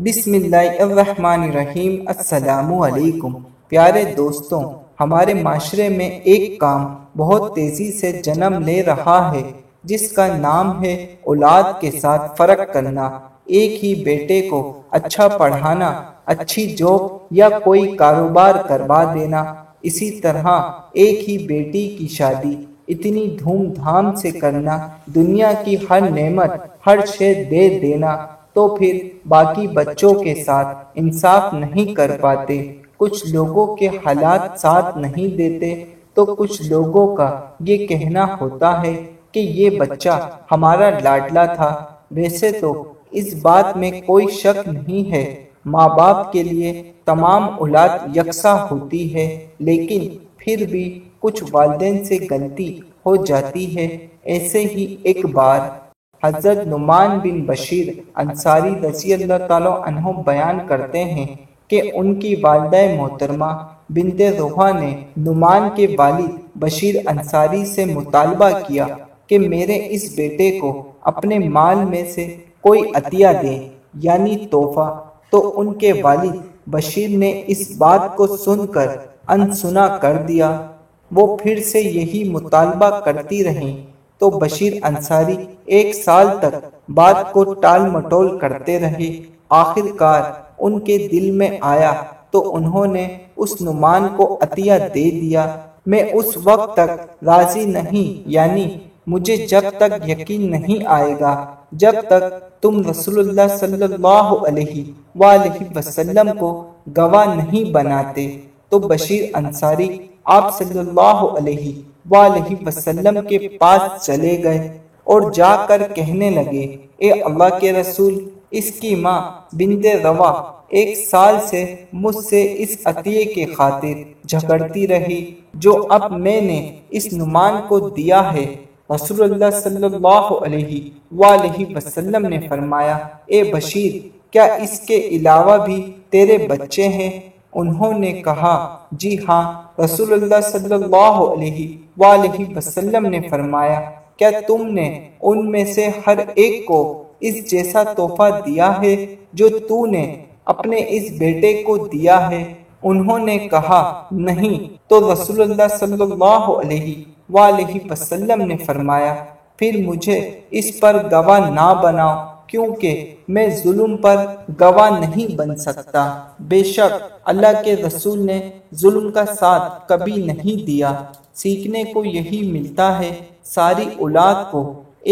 بسم اللہ الرحمن الرحیم۔ السلام علیکم پیارے دوستوں، ہمارے معاشرے میں ایک کام بہت تیزی سے جنم لے رہا ہے جس کا نام ہے اولاد کے ساتھ فرق کرنا۔ ایک ہی بیٹے کو اچھا پڑھانا، اچھی جاب یا کوئی کاروبار کروا دینا، اسی طرح ایک ہی بیٹی کی شادی اتنی دھوم دھام سے کرنا، دنیا کی ہر نعمت ہر شے دے دینا، تو پھر باقی بچوں کے ساتھ انصاف نہیں کر پاتے۔ کچھ لوگوں کے حالات ساتھ نہیں دیتے تو کچھ لوگوں کا یہ کہنا ہوتا ہے کہ یہ بچہ ہمارا لاڈلا تھا۔ ویسے تو اس بات میں کوئی شک نہیں ہے، ماں باپ کے لیے تمام اولاد یکساں ہوتی ہے، لیکن پھر بھی کچھ والدین سے غلطی ہو جاتی ہے۔ ایسے ہی ایک بار حضرت نعمان بن بشیر انصاری رضی اللہ تعالیٰ عنہ بیان کرتے ہیں کہ ان کی والدہ محترمہ بنت روحہ نے نعمان کے والد بشیر انصاری سے مطالبہ کیا کہ میرے اس بیٹے کو اپنے مال میں سے کوئی عطیہ دیں، یعنی تحفہ۔ تو ان کے والد بشیر نے اس بات کو سن کر انسنا کر دیا۔ وہ پھر سے یہی مطالبہ کرتی رہیں تو بشیر انصاری ایک سال تک بات کو ٹال مٹول کرتے رہے۔ آخر کار ان کے دل میں آیا تو انہوں نے اس نعمان کو عطیہ دے دیا۔ میں اس وقت تک راضی نہیں، یعنی مجھے جب تک یقین نہیں آئے گا جب تک تم رسول اللہ صلی اللہ علیہ وآلہ وسلم کو گواہ نہیں بناتے۔ تو بشیر انصاری آپ صلی اللہ علیہ وآلہ وسلم کے پاس چلے گئے اور جا کر کہنے لگے، اے اللہ کے رسول، اس کی ماں بنت روا ایک سال سے مجھ سے اس عطیے کے خاطر جھگڑتی رہی جو اب میں نے اس نعمان کو دیا ہے۔ رسول اللہ صلی اللہ علیہ وآلہ وسلم نے فرمایا، اے بشیر، کیا اس کے علاوہ بھی تیرے بچے ہیں؟ انہوں نے کہا، جی ہاں۔ رسول اللہ صلی اللہ علیہ وآلہ وسلم نے فرمایا، کیا تم نے ان میں سے ہر ایک کو اس جیسا تحفہ دیا ہے جو تو نے اپنے اس بیٹے کو دیا ہے؟ انہوں نے کہا، نہیں۔ تو رسول اللہ صلی اللہ علیہ وآلہ وسلم نے فرمایا، پھر مجھے اس پر گواہ نہ بناؤ، کیونکہ میں ظلم پر گواہ نہیں بن سکتا۔ بے شک اللہ کے رسول نے ظلم کا ساتھ کبھی نہیں دیا۔ سیکھنے کو یہی ملتا ہے، ساری اولاد کو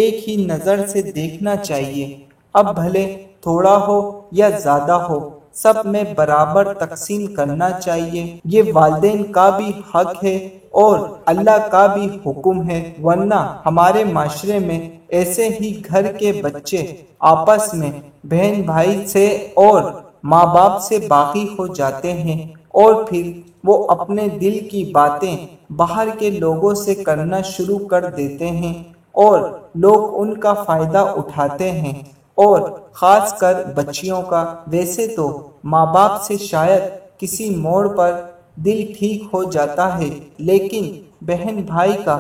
ایک ہی نظر سے دیکھنا چاہیے، اب بھلے تھوڑا ہو یا زیادہ ہو، سب میں برابر تقسیم کرنا چاہیے۔ یہ والدین کا بھی حق ہے اور اللہ کا بھی حکم ہے، ورنہ ہمارے معاشرے میں ایسے ہی گھر کے بچے آپس میں بہن بھائی سے اور ماں باپ سے باغی ہو جاتے ہیں، اور پھر وہ اپنے دل کی باتیں باہر کے لوگوں سے کرنا شروع کر دیتے ہیں اور لوگ ان کا فائدہ اٹھاتے ہیں، اور خاص کر بچیوں کا۔ ویسے تو ماں باپ سے شاید کسی موڑ پر دل ٹھیک ہو جاتا ہے، لیکن بہن بھائی کا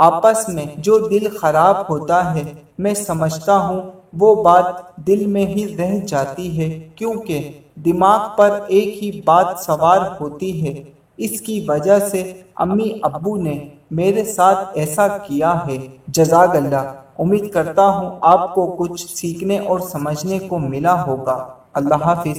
آپس میں جو دل خراب ہوتا ہے، میں سمجھتا ہوں وہ بات دل میں ہی رہ جاتی ہے، کیونکہ دماغ پر ایک ہی بات سوار ہوتی ہے۔ اس کی وجہ سے امی ابو نے میرے ساتھ ایسا کیا ہے۔ جزاک اللہ۔ امید کرتا ہوں آپ کو کچھ سیکھنے اور سمجھنے کو ملا ہوگا۔ اللہ حافظ۔